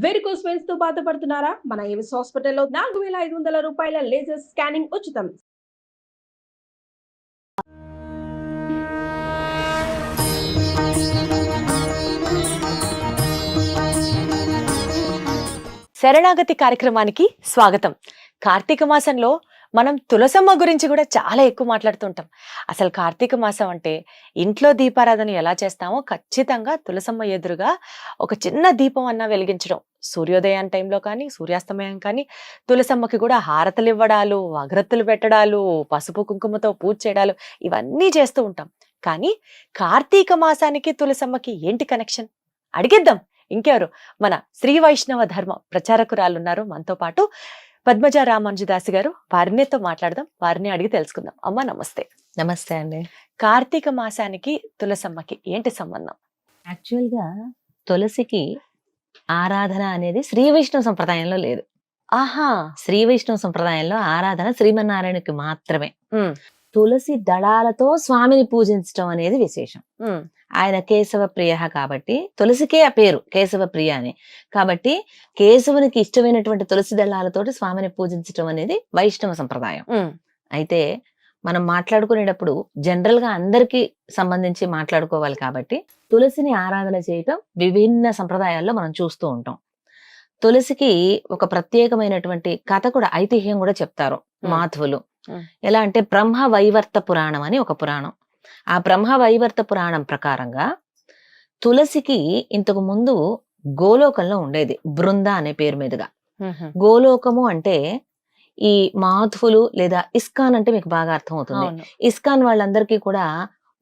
Varicose veins తో బాధపడుతున్నారా? మన ఏవిస్ హాస్పిటల్లో 4500 రూపాయల లేజర్ స్కానింగ్ ఉచితం. శరణాగతి కార్యక్రమానికి స్వాగతం. కార్తీక మాసంలో మనం తులసమ్మ గురించి కూడా చాలా ఎక్కువ మాట్లాడుతుంటాం. అసలు కార్తీక మాసం అంటే ఇంట్లో దీపారాధన ఎలా చేస్తామో ఖచ్చితంగా తులసమ్మ ఎదురుగా ఒక చిన్న దీపం అన్నా వెలిగించడం, సూర్యోదయం టైంలో కానీ సూర్యాస్తమయం కానీ తులసమ్మకి కూడా హారతలు ఇవ్వడాలు, అగరత్తులు పెట్టడాలు, పసుపు కుంకుమతో పూజ చేయడాలు ఇవన్నీ చేస్తూ ఉంటాం. కానీ కార్తీక మాసానికి తులసమ్మకి ఏంటి కనెక్షన్ అడిగేద్దాం. ఇంకెవరు, మన శ్రీ వైష్ణవ ధర్మ ప్రచారకురాలున్నారు మనతో పాటు, పద్మజ రామానుజదాసి గారు. వారినితో మాట్లాడదాం, వారిని అడిగి తెలుసుకుందాం. అమ్మ నమస్తే. నమస్తే అండి. కార్తీక మాసానికి తులసమ్మకి ఏంటి సంబంధం? యాక్చువల్ గా తులసికి ఆరాధన అనేది శ్రీ వైష్ణవ సంప్రదాయంలో లేదు. ఆహా. శ్రీ వైష్ణవ సంప్రదాయంలో ఆరాధన శ్రీమన్నారాయణకి మాత్రమే. తులసి దళాలతో స్వామిని పూజించడం అనేది విశేషం. ఆయన కేశవ ప్రియ కాబట్టి తులసికే ఆ పేరు కేశవ ప్రియ అని. కాబట్టి కేశవునికి ఇష్టమైనటువంటి తులసి దళాలతోటి స్వామిని పూజించడం అనేది వైష్ణవ సంప్రదాయం. అయితే మనం మాట్లాడుకునేటప్పుడు జనరల్ గా అందరికీ సంబంధించి మాట్లాడుకోవాలి కాబట్టి తులసిని ఆరాధన చేయటం విభిన్న సంప్రదాయాల్లో మనం చూస్తూ ఉంటాం. తులసికి ఒక ప్రత్యేకమైనటువంటి కథ కూడా, ఐతిహ్యం కూడా చెప్తారు మాధవులు. ఎలా అంటే బ్రహ్మ వైవర్త పురాణం అని ఒక పురాణం. ఆ బ్రహ్మ వైవర్త పురాణం ప్రకారంగా తులసికి ఇంతకు ముందు గోలోకంలో ఉండేది, బృంద అనే పేరు మీదుగా. గోలోకము అంటే ఈ మాధువులు లేదా ఇస్కాన్ అంటే మీకు బాగా అర్థం అవుతుంది. ఇస్కాన్ వాళ్ళందరికీ కూడా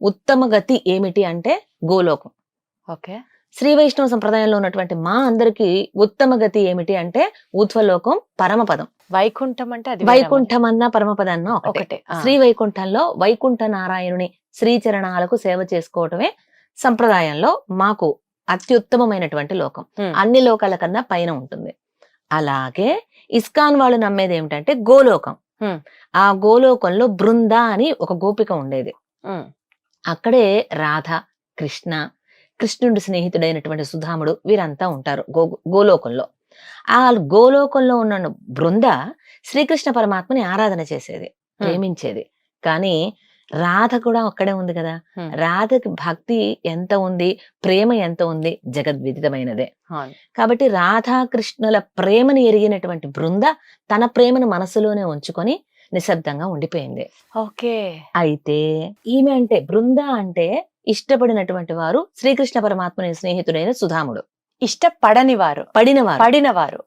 ఉత్తమ గతి ఏమిటి అంటే గోలోకం. ఓకే. శ్రీ వైష్ణవ సంప్రదాయంలో ఉన్నటువంటి మా అందరికి ఉత్తమ గతి ఏమిటి అంటే ఊర్ధ్వలోకం, పరమపదం. వైకుంఠం అంటే అది వైకుంఠం అన్న పరమపదన్న ఒకటే. శ్రీ వైకుంఠంలో వైకుంఠ నారాయణుని శ్రీచరణాలకు సేవ చేసుకోవటమే సంప్రదాయంలో మాకు అత్యుత్తమమైనటువంటి లోకం. అన్ని లోకాల కన్నా పైన ఉంటుంది. అలాగే ఇస్కాన్ వాళ్ళు నమ్మేది ఏమిటంటే గోలోకం. ఆ గోలోకంలో బృంద అని ఒక గోపిక ఉండేది. అక్కడే రాధ, కృష్ణ, కృష్ణుడి స్నేహితుడైనటువంటి సుధాముడు వీరంతా ఉంటారు గోలోకంలో. ఆ గోలోకంలో ఉన్న బృంద శ్రీకృష్ణ పరమాత్మని ఆరాధన చేసేది, ప్రేమించేది. కానీ రాధ కూడా అక్కడే ఉంది కదా. రాధకి భక్తి ఎంత ఉంది, ప్రేమ ఎంత ఉంది, జగద్విదితమైనదే. కాబట్టి రాధాకృష్ణుల ప్రేమని ఎరిగినటువంటి బృంద తన ప్రేమను మనసులోనే ఉంచుకొని నిశ్శబ్దంగా ఉండిపోయింది. ఓకే. అయితే ఈమె అంటే బృంద అంటే ఇష్టపడినటువంటి వారు శ్రీకృష్ణ పరమాత్మని స్నేహితుడైన సుధాముడు. ఇష్టపడని వారు, పడినవారు.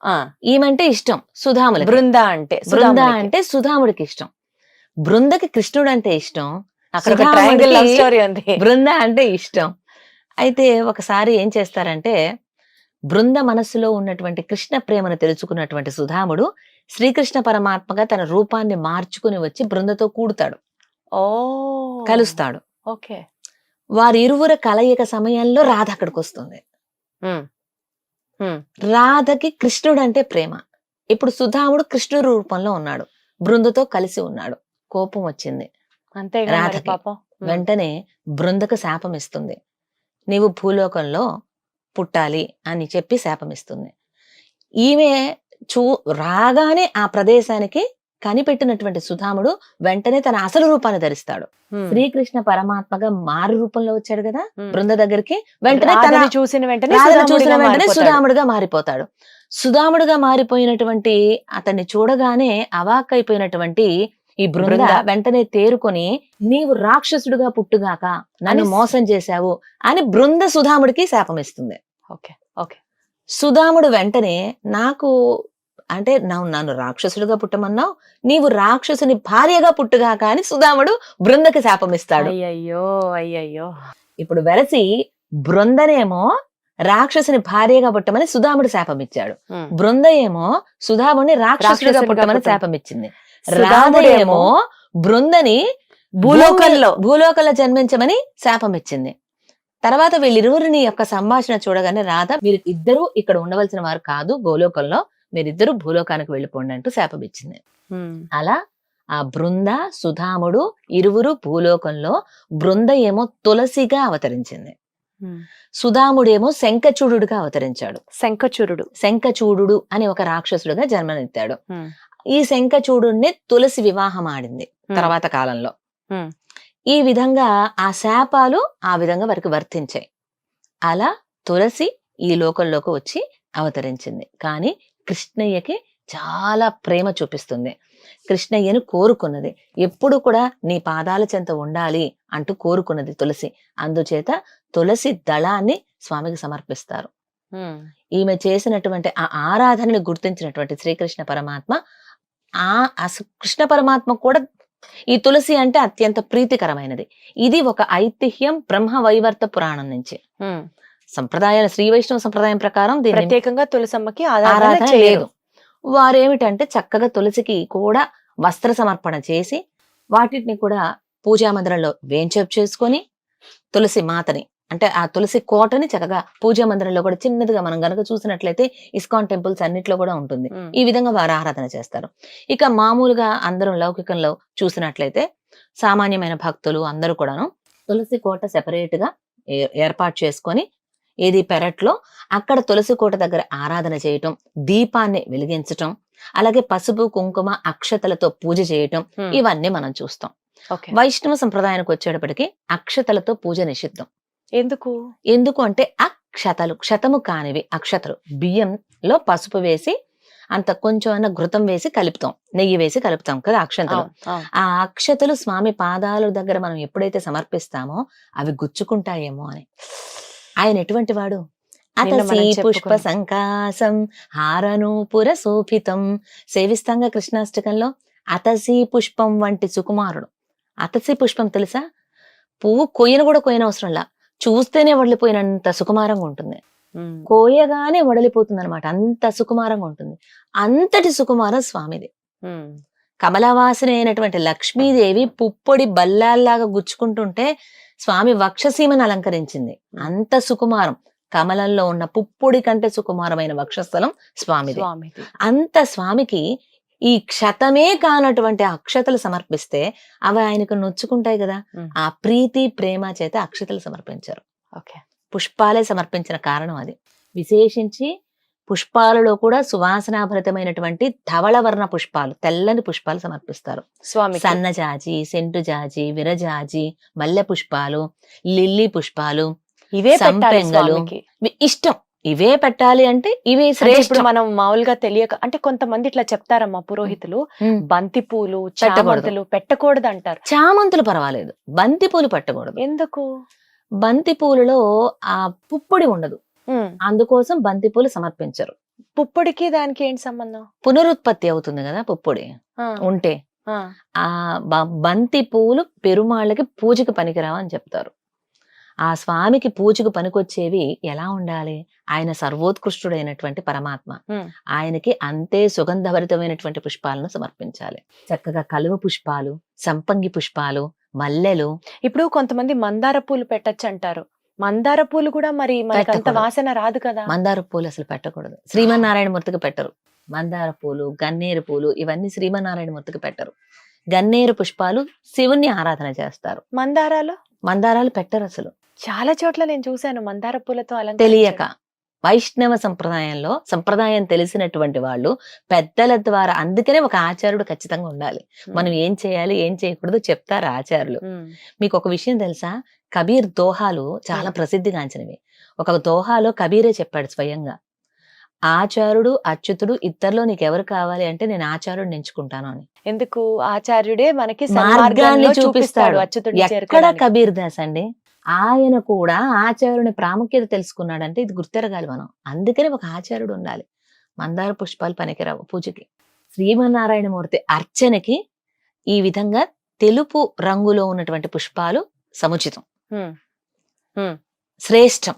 ఈమంటే ఇష్టం సుధాములు. బృంద అంటే సుధాముడికి ఇష్టం. బృందకి కృష్ణుడు అంటే ఇష్టం, బృంద అంటే ఇష్టం. అయితే ఒకసారి ఏం చేస్తారంటే, బృంద మనస్సులో ఉన్నటువంటి కృష్ణ ప్రేమను తెలుసుకున్నటువంటి సుధాముడు శ్రీకృష్ణ పరమాత్మగా తన రూపాన్ని మార్చుకుని వచ్చి బృందతో కూడుతాడు, కలుస్తాడు. ఓకే. వారిరువుర కలయిక సమయంలో రాధ అక్కడికి వస్తుంది. రాధకి కృష్ణుడు అంటే ప్రేమ. ఇప్పుడు సుధాముడు కృష్ణుడు రూపంలో ఉన్నాడు, బృందతో కలిసి ఉన్నాడు. కోపం వచ్చింది రాధకి. వెంటనే బృందకు శాపం ఇస్తుంది. నీవు భూలోకంలో పుట్టాలి అని చెప్పి శాపం ఇస్తుంది. ఈమె రాగానే ఆ ప్రదేశానికి కనిపెట్టినటువంటి సుధాముడు వెంటనే తన అసలు రూపాన్ని ధరిస్తాడు. శ్రీకృష్ణ పరమాత్మగా మారు రూపంలో వచ్చాడు కదా బృంద దగ్గరికి. వెంటనే చూసిన వెంటనే సుధాముడుగా మారిపోతాడు. సుధాముడుగా మారిపోయినటువంటి అతన్ని చూడగానే అవాక్కైపోయినటువంటి ఈ బృంద వెంటనే తేరుకొని, నీవు రాక్షసుడుగా పుట్టుగాక, నన్ను మోసం చేశావు అని బృంద సుధాముడికి శాపం ఇస్తుంది. సుధాముడు వెంటనే నన్ను రాక్షసుడిగా పుట్టమన్నావు, నీవు రాక్షసుని భార్యగా పుట్టుగాక అని సుధాముడు బృందకి శాపమిస్తాడు. అయ్యయ్యో. ఇప్పుడు వెరసి బృందనేమో రాక్షసుని భార్యగా పుట్టమని సుధాముడు శాపం ఇచ్చాడు. బృంద ఏమో సుధాముడిని రాక్షసుడిగా పుట్టమని శాపం ఇచ్చింది. రాధ ఏమో బృందని భూలోకంలో జన్మించమని శాపం ఇచ్చింది. తర్వాత వీళ్ళిరువురిని యొక్క సంభాషణ చూడగానే రాధ, మీరు ఇద్దరు ఇక్కడ ఉండవలసిన వారు కాదు గోలోకంలో, మీరిద్దరు భూలోకానికి వెళ్ళిపోండి అంటూ శాపమిచ్చింది. అలా ఆ బృంద సుధాముడు ఇరువురు భూలోకంలో, బృంద ఏమో తులసిగా అవతరించింది. సుధాముడేమో శంఖచూడుగా అవతరించాడు. శంఖచూరుడు. శంఖచూడు అని ఒక రాక్షసుడుగా జన్మనెత్తాడు. ఈ శంఖచూడుని తులసి వివాహం ఆడింది తర్వాత కాలంలో. ఈ విధంగా ఆ శాపాలు ఆ విధంగా వారికి వర్తించాయి. అలా తులసి ఈ లోకంలోకి వచ్చి అవతరించింది. కానీ కృష్ణయ్యకి చాలా ప్రేమ చూపిస్తుంది. కృష్ణయ్యను కోరుకున్నది, ఎప్పుడు కూడా నీ పాదాల చెంత ఉండాలి అంటూ కోరుకున్నది తులసి. అందుచేత తులసి దళాన్ని స్వామికి సమర్పిస్తారు. ఈమె చేసినటువంటి ఆ ఆరాధనని గుర్తించినటువంటి శ్రీకృష్ణ పరమాత్మ, కృష్ణ పరమాత్మ కూడా ఈ తులసి అంటే అత్యంత ప్రీతికరమైనది. ఇది ఒక ఐతిహ్యం బ్రహ్మవైవర్త పురాణం నుంచి. సంప్రదాయాల శ్రీ వైష్ణవ సంప్రదాయం ప్రకారం దీన్ని ప్రత్యేకంగా తులసమ్మకి ఆరాధన లేదు. వారేమిటంటే చక్కగా తులసికి కూడా వస్త్ర సమర్పణ చేసి వాటిని కూడా పూజా మందిరంలో వేంచేపు చేసుకొని తులసి మాతని అంటే ఆ తులసి కోటని చక్కగా పూజా మందిరంలో కూడా చిన్నదిగా మనం గనక చూసినట్లయితే ఇస్కాన్ టెంపుల్స్ అన్నిట్లో కూడా ఉంటుంది. ఈ విధంగా వారు ఆరాధన చేస్తారు. ఇక మామూలుగా అందరం లౌకికంలో చూసినట్లయితే సామాన్యమైన భక్తులు అందరూ కూడాను తులసి కోట సెపరేట్ గా ఏర్పాటు చేసుకొని ఏది పెరట్లో అక్కడ తులసి కోట దగ్గర ఆరాధన చేయటం, దీపాన్ని వెలిగించటం, అలాగే పసుపు కుంకుమ అక్షతలతో పూజ చేయటం, ఇవన్నీ మనం చూస్తాం. వైష్ణవ సంప్రదాయానికి వచ్చేటప్పటికి అక్షతలతో పూజ నిషిద్ధం. ఎందుకు అంటే అక్షతలు, క్షతము కానివి అక్షతలు, బియ్యంలో పసుపు వేసి అంత కొంచెం అన్న ఘృతం వేసి కలుపుతాం, నెయ్యి వేసి కలుపుతాం కదా అక్షతలు. ఆ అక్షతలు స్వామి పాదాల దగ్గర మనం ఎప్పుడైతే సమర్పిస్తామో అవి గుచ్చుకుంటాయేమో అని. ఆయన ఎటువంటి వాడు? అతసీ పుష్ప సంకాసం హారనూపుర శోభితం. సేవిస్తాంగా కృష్ణాష్టకంలో అతసీ పుష్పం వంటి సుకుమారుడు. అతసీ పుష్పం తెలుసా? పువ్వు కొయ్యను కూడా కొయ్యనవసరంలా, చూస్తేనే వడిలిపోయినంత సుకుమారంగా ఉంటుంది. కోయగానే వడలిపోతుంది అనమాట, అంత సుకుమారంగా ఉంటుంది. అంతటి సుకుమారం స్వామిది. కమలవాసిని అయినటువంటి లక్ష్మీదేవి పుప్పొడి బల్లాల్లాగా గుచ్చుకుంటుంటే స్వామి వక్షసీమను అలంకరించింది. అంత సుకుమారం, కమలంలో ఉన్న పుప్పొడి కంటే సుకుమారమైన వక్షస్థలం స్వామిది. అంత స్వామికి ఈ క్షతమే కానటువంటి అక్షతలు సమర్పిస్తే అవి ఆయనకు నొచ్చుకుంటాయి కదా. ఆ ప్రీతి ప్రేమ చేత అక్షతలు సమర్పించారు. పుష్పాలే సమర్పించిన కారణం అది. విశేషించి పుష్పాలలో కూడా సువాసనాభరితమైనటువంటి ధవళవర్ణ పుష్పాలు, తెల్లని పుష్పాలు సమర్పిస్తారు స్వామి. సన్నజాజి, సెంటు జాజి, విరజాజి, మల్లె పుష్పాలు, లిల్లీ పుష్పాలు, ఇవే సంపెంగలు ఇష్టం. ఇవే పెట్టాలి అంటే ఇవే శ్రేష్ఠం. మనం మామూలుగా తెలియక అంటే కొంతమంది ఇట్లా చెప్తారమ్మా పురోహితులు, బంతి పూలు చామంతులు పెట్టకూడదు అంటారు. చామంతులు పర్వాలేదు, బంతి పూలు పెట్టకూడదు. ఎందుకు? బంతి పూలలో ఆ పుప్పొడి ఉండదు, అందుకోసం బంతి పూలు సమర్పించరు. పుప్పొడికి దానికి ఏంటి సంబంధం? పునరుత్పత్తి అవుతుంది కదా పుప్పొడి ఉంటే. ఆ బంతి పూలు పెరుమాళ్ళకి పూజకి పనికిరావు అని చెప్తారు. ఆ స్వామికి పూజకు పనికొచ్చేవి ఎలా ఉండాలి? ఆయన సర్వోత్కృష్టుడైనటువంటి పరమాత్మ, ఆయనకి అంతే సుగంధభరితమైనటువంటి పుష్పాలను సమర్పించాలి. చక్కగా కలువ పుష్పాలు, సంపంగి పుష్పాలు, మల్లెలు. ఇప్పుడు కొంతమంది మందార పూలు పెట్టచ్చు అంటారు. మందార పూలు కూడా మరి అంత వాసన రాదు కదా. మందార పూలు అసలు పెట్టకూడదు, శ్రీమన్నారాయణ మూర్తికి పెట్టరు. మందార పూలు, గన్నేరు పూలు ఇవన్నీ శ్రీమన్నారాయణ మూర్తికి పెట్టరు. గన్నేరు పుష్పాలు శివుణ్ణి ఆరాధన చేస్తారు. మందారాలు పెట్టరు అసలు. చాలా చోట్ల నేను చూశాను మందార పూలతో తెలియక. వైష్ణవ సంప్రదాయంలో సంప్రదాయం తెలిసినటువంటి వాళ్ళు పెద్దల ద్వారా, అందుకనే ఒక ఆచార్యుడు ఖచ్చితంగా ఉండాలి. మనం ఏం చేయాలి ఏం చేయకూడదు చెప్తారు ఆచార్యులు. మీకు ఒక విషయం తెలుసా? కబీర్ దోహాలు చాలా ప్రసిద్ధిగాంచినవి. ఒక దోహాలో కబీరే చెప్పాడు స్వయంగా, ఆచార్యుడు అచ్యుతుడు ఇద్దరిలో నీకెవరు కావాలి అంటే నేను ఆచార్యుడిని ఎంచుకుంటాను అని. ఎందుకు? ఆచార్యుడే మనకి మార్గాన్ని చూపిస్తాడు. ఎక్కడ కబీర్ దాస్ అండి, ఆయన కూడా ఆచార్యుని ప్రాముఖ్యత తెలుసుకున్నాడంటే ఇది గుర్తెరగాలి మనం. అందుకని ఒక ఆచార్యుడు ఉండాలి. మందార పుష్పాలు పనికిరావు పూజకి. శ్రీమన్నారాయణమూర్తి అర్చనకి ఈ విధంగా తెలుపు రంగులో ఉన్నటువంటి పుష్పాలు సముచితం, శ్రేష్టం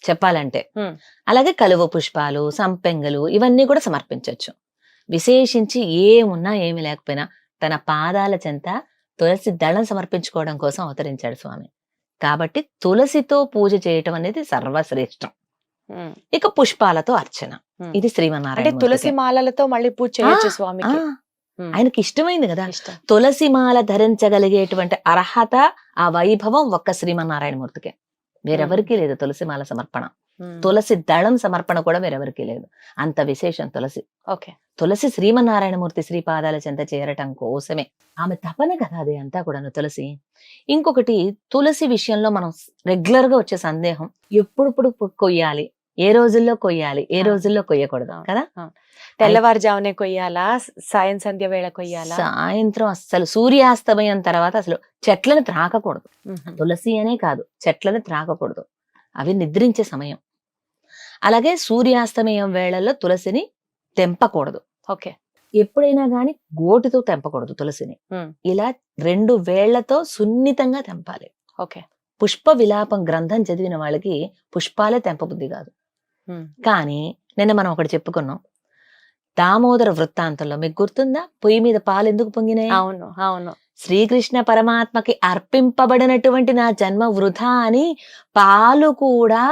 చెప్పాలంటే. అలాగే కలువ పుష్పాలు, సంపెంగలు ఇవన్నీ కూడా సమర్పించవచ్చు. విశేషించి ఏమున్నా ఏమి లేకపోయినా తన పాదాల చెంత తులసి దళం సమర్పించుకోవడం కోసం అవతరించాడు స్వామి. కాబట్టి తులసితో పూజ చేయటం అనేది సర్వశ్రేష్టం. ఇక పుష్పాలతో అర్చన, ఇది శ్రీమన్నారాయణ. తులసి మాలలతో మళ్ళీ పూజ చేయొచ్చు స్వామికి. ఆయనకి ఇష్టమైంది కదా. తులసి మాల ధరించగలిగేటువంటి అర్హత, ఆ వైభవం ఒక్క శ్రీమన్నారాయణ మూర్తికే. వేరెవరికీ లేదు తులసి మాల సమర్పణ. తులసి దళం సమర్పణ కూడా వేరెవరికీ లేదు. అంత విశేషం తులసి. ఓకే. తులసి శ్రీమన్నారాయణమూర్తి శ్రీపాదాల చెంత చేరటం కోసమే. ఆమె తపన కదా అది అంతా కూడాను తులసి. ఇంకొకటి తులసి విషయంలో మనం రెగ్యులర్ గా వచ్చే సందేహం, ఎప్పుడు కొయ్యాలి, ఏ రోజుల్లో కొయ్యాలి, ఏ రోజుల్లో కొయ్యకూడదు కదా. తెల్లవారుజామునే కొయ్యాలా, సాయం సంధ్య వేళ కొయ్యాలా? సాయంత్రం అస్సలు సూర్యాస్తమయం తర్వాత అసలు చెట్లను త్రాకకూడదు. తులసి అనే కాదు, చెట్లను త్రాకకూడదు, అవి నిద్రించే సమయం. అలాగే సూర్యాస్తమయం వేళల్లో తులసిని తెంపకూడదు. ఓకే. ఎప్పుడైనా గాని గోటితో తెంపకూడదు తులసిని. ఇలా 2 వేళ్లతో సున్నితంగా తెంపాలి. ఓకే. పుష్ప విలాపం గ్రంథం చదివిన వాళ్ళకి పుష్పాలే తెంపబుద్ధి కాదు. కానీ నిన్న మనం ఒకటి చెప్పుకున్నాం, దామోదర వృత్తాంతంలో మీకు గుర్తుందా, పొయ్యి మీద పాలు ఎందుకు పొంగినాయి? అవును అవును. శ్రీకృష్ణ పరమాత్మకి అర్పింపబడినటువంటి నా జన్మ వృధా అని పాలు కూడా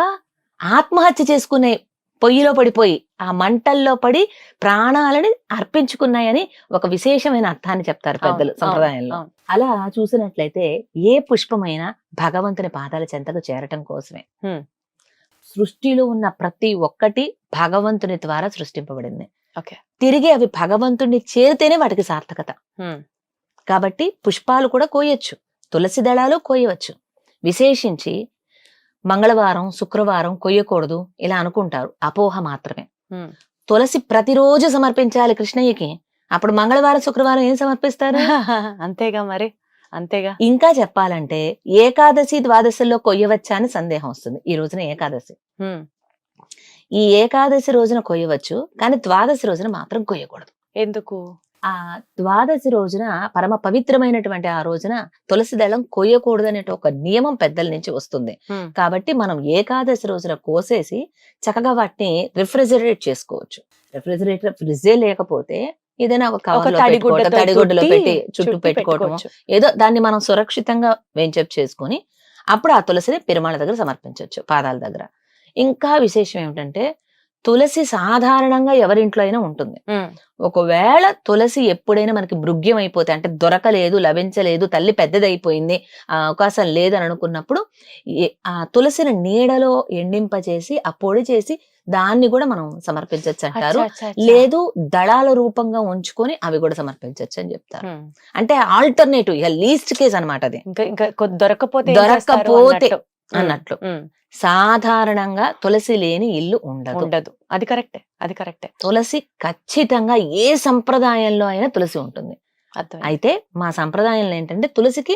ఆత్మహత్య చేసుకున్నాయి, పొయ్యిలో పడిపోయి ఆ మంటల్లో పడి ప్రాణాలని అర్పించుకున్నాయని ఒక విశేషమైన అర్థాన్ని చెప్తారు పెద్దలు సంప్రదాయంలో. అలా చూసినట్లయితే ఏ పుష్పమైనా భగవంతుని పాదాల చెంతకు చేరటం కోసమే. సృష్టిలో ఉన్న ప్రతి ఒక్కటి భగవంతుని ద్వారా సృష్టింపబడింది. తిరిగి అవి భగవంతుడిని చేరితేనే వాటికి సార్థకత. కాబట్టి పుష్పాలు కూడా కోయొచ్చు, తులసి దళాలు కోయవచ్చు. విశేషించి మంగళవారం శుక్రవారం కొయ్యకూడదు ఇలా అనుకుంటారు, అపోహ మాత్రమే. తులసి ప్రతిరోజు సమర్పించాలి కృష్ణయ్యకి. అప్పుడు మంగళవారం శుక్రవారం ఏం సమర్పిస్తారు? అంతేగా మరి, అంతేగా. ఇంకా చెప్పాలంటే ఏకాదశి ద్వాదశిలో కొయ్యవచ్చా అని సందేహం వస్తుంది. ఈ రోజున ఏకాదశి, ఈ ఏకాదశి రోజున కొయ్యవచ్చు, కానీ ద్వాదశి రోజున మాత్రం కొయ్యకూడదు. ఎందుకు? ఆ ద్వాదశి రోజున పరమ పవిత్రమైనటువంటి ఆ రోజున తులసి దళం కొయ్యకూడదు అనే ఒక నియమం పెద్దల నుంచి వస్తుంది. కాబట్టి మనం ఏకాదశి రోజున కోసేసి చక్కగా వాటిని రిఫ్రిజిరేట్ చేసుకోవచ్చు. రిఫ్రిజిరేటర్ ఫ్రిడ్జే లేకపోతే ఏదైనా ఒక తడిగుడ్డలో పెట్టి చుట్టూ పెట్టుకోవటం, ఏదో దాన్ని మనం సురక్షితంగా వెంచప్ చేసుకుని అప్పుడు ఆ తులసిని పెరుమాళ దగ్గర సమర్పించవచ్చు, పాదాల దగ్గర. ఇంకా విశేషం ఏమిటంటే తులసి సాధారణంగా ఎవరింట్లో అయినా ఉంటుంది. ఒకవేళ తులసి ఎప్పుడైనా మనకి భృగ్యం అయిపోతే, అంటే దొరకలేదు, లభించలేదు, తల్లి పెద్దదైపోయింది, ఆ అవకాశం లేదని అనుకున్నప్పుడు ఆ తులసిని నీడలో ఎండింపచేసి ఆ పొడి చేసి దాన్ని కూడా మనం సమర్పించవచ్చు అంటారు. లేదు దళాల రూపంగా ఉంచుకొని అవి కూడా సమర్పించవచ్చు అని చెప్తారు. అంటే ఆల్టర్నేటివ్, ఇక లీస్ట్ కేస్ అనమాట అది. దొరకపోతే అన్నట్లు. సాధారణంగా తులసి లేని ఇల్లు ఉండదు. అది కరెక్టే, అది కరెక్టే. తులసి ఖచ్చితంగా ఏ సంప్రదాయంలో అయినా తులసి ఉంటుంది. అయితే మా సంప్రదాయంలో ఏంటంటే తులసికి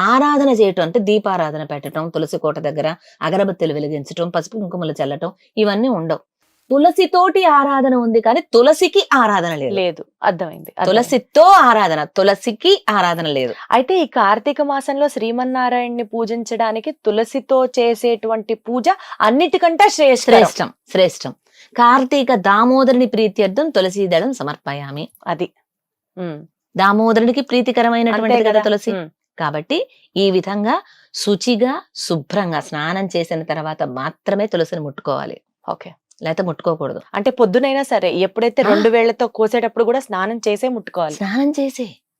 ఆరాధన చేయటం, అంటే దీపారాధన పెట్టడం, తులసి కోట దగ్గర అగరబత్తులు వెలిగించటం, పసుపు కుంకుమలు చల్లటం ఇవన్నీ ఉండవు. తులసితోటి ఆరాధన ఉంది కానీ తులసికి ఆరాధన లేదు. అర్థమైంది. తులసితో ఆరాధన, తులసికి ఆరాధన లేదు. అయితే ఈ కార్తీక మాసంలో శ్రీమన్నారాయణ్ణి పూజించడానికి తులసితో చేసేటువంటి పూజ అన్నిటికంటే శ్రేష్టం. కార్తీక దామోదరుని ప్రీత్యర్థం తులసి దళం సమర్పయామి. అది దామోదరునికి ప్రీతికరమైనటువంటి కదా తులసి. కాబట్టి ఈ విధంగా శుచిగా శుభ్రంగా స్నానం చేసిన తర్వాత మాత్రమే తులసిని ముట్టుకోవాలి. ఓకే. లేకపోతే ముట్టుకోకూడదు. అంటే పొద్దునైనా సరే ఎప్పుడైతే 2 వేళ్లతో కోసేటప్పుడు కూడా స్నానం చేసే ముట్టుకోవాలి.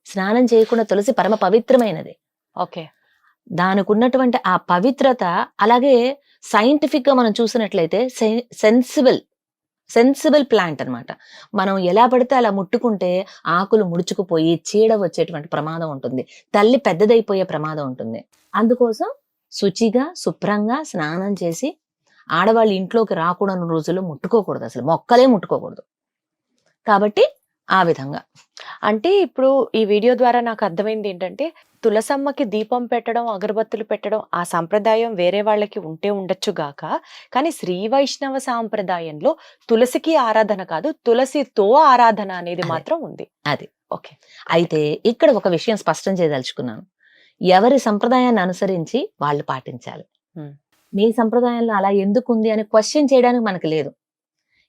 స్నానం చేయకుండా తులసి పరమ పవిత్రమైనది. ఓకే. దానికి ఉన్నటువంటి ఆ పవిత్రత, అలాగే సైంటిఫిక్ గా మనం చూసినట్లయితే సెన్సిబుల్ ప్లాంట్ అన్నమాట. మనం ఎలా పడితే అలా ముట్టుకుంటే ఆకులు ముడుచుకుపోయి చీడ వచ్చేటువంటి ప్రమాదం ఉంటుంది, తల్లి పెద్దదైపోయే ప్రమాదం ఉంటుంది. అందుకోసం శుచిగా శుభ్రంగా స్నానం చేసి ఆడవాళ్ళు ఇంట్లోకి రాకూడని రోజుల్లో ముట్టుకోకూడదు, అసలు మొక్కలే ముట్టుకోకూడదు. కాబట్టి ఆ విధంగా. అంటే ఇప్పుడు ఈ వీడియో ద్వారా నాకు అర్థమైంది ఏంటంటే, తులసమ్మకి దీపం పెట్టడం, అగరబత్తులు పెట్టడం ఆ సాంప్రదాయం వేరే వాళ్ళకి ఉంటే ఉండొచ్చు గాక, కానీ శ్రీ వైష్ణవ సాంప్రదాయంలో తులసికి ఆరాధన కాదు, తులసితో ఆరాధన అనేది మాత్రం ఉంది. అది ఓకే. అయితే ఇక్కడ ఒక విషయం స్పష్టం చేయదలుచుకున్నాను. ఎవరి సంప్రదాయాన్ని అనుసరించి వాళ్ళు పాటించాలి. మీ సంప్రదాయంలో అలా ఎందుకుంది అని క్వశ్చన్ చేయడానికి మనకు లేదు.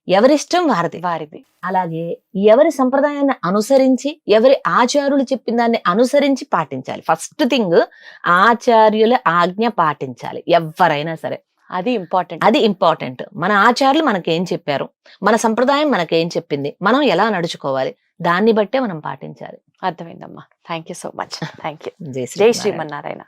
ఎవరిష్టం వారిది. అలాగే ఎవరి సంప్రదాయాన్ని అనుసరించి, ఎవరి ఆచార్యులు చెప్పిన దాన్ని అనుసరించి పాటించాలి. ఫస్ట్ థింగ్ ఆచార్యుల ఆజ్ఞ పాటించాలి ఎవరైనా సరే. అది ఇంపార్టెంట్. మన ఆచార్యులు మనకేం చెప్పారు, మన సంప్రదాయం మనకేం చెప్పింది, మనం ఎలా నడుచుకోవాలి, దాన్ని బట్టే మనం పాటించాలి. అర్థమైందమ్మా. Thank you so much. Thank you. జై శ్రీమన్నారాయణ.